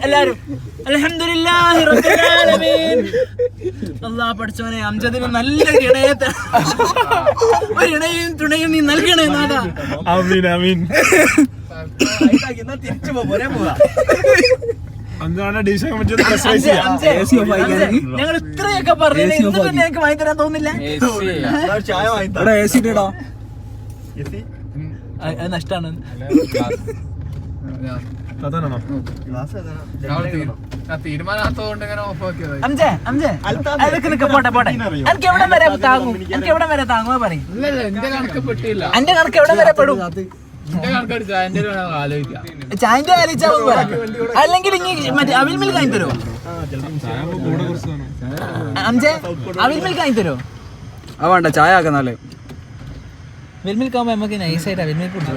എല്ലാരും അൽഹംദുലില്ലാഹി റബ്ബിൽ ആലമീൻ. അല്ലാഹ് പഠിച്ചവനെ അംജദിന് നല്ലൊരു ഇണയത്തെ ഒരു ഇണയും തുണയും നീ നൽകണേ നാഥാ. ആമീൻ ആമീൻ. തിരിച്ചു പോവാ. ഞങ്ങൾ ഇത്രയൊക്കെ പറഞ്ഞു എനിക്ക് വാങ്ങി തരാൻ തോന്നില്ല. അത് നഷ്ടാണ്. പോട്ടെ എനിക്ക് എവിടെ വരെ താങ്ങും? എനിക്ക് എവിടെ വരെ താങ്ങുക പറയും. എന്റെ കണക്ക് എവിടെ വരെ പെടും? ചായന്റെ ആലോചിച്ചാ അല്ലെങ്കിൽ ഇനി മറ്റേ അവിൽ മിൽക്ക് വാങ്ങി തരുമോ? അംജെ അവിൽ മിൽക്ക് വാങ്ങി തരുമോ? ആ വേണ്ട, ചായ ആക്കുന്നാലേ. അവിൽ മിൽക്ക് ആകുമ്പോ നമുക്ക് നൈസായിട്ട് അവിൽ മിൽക്ക് കുടിച്ചു.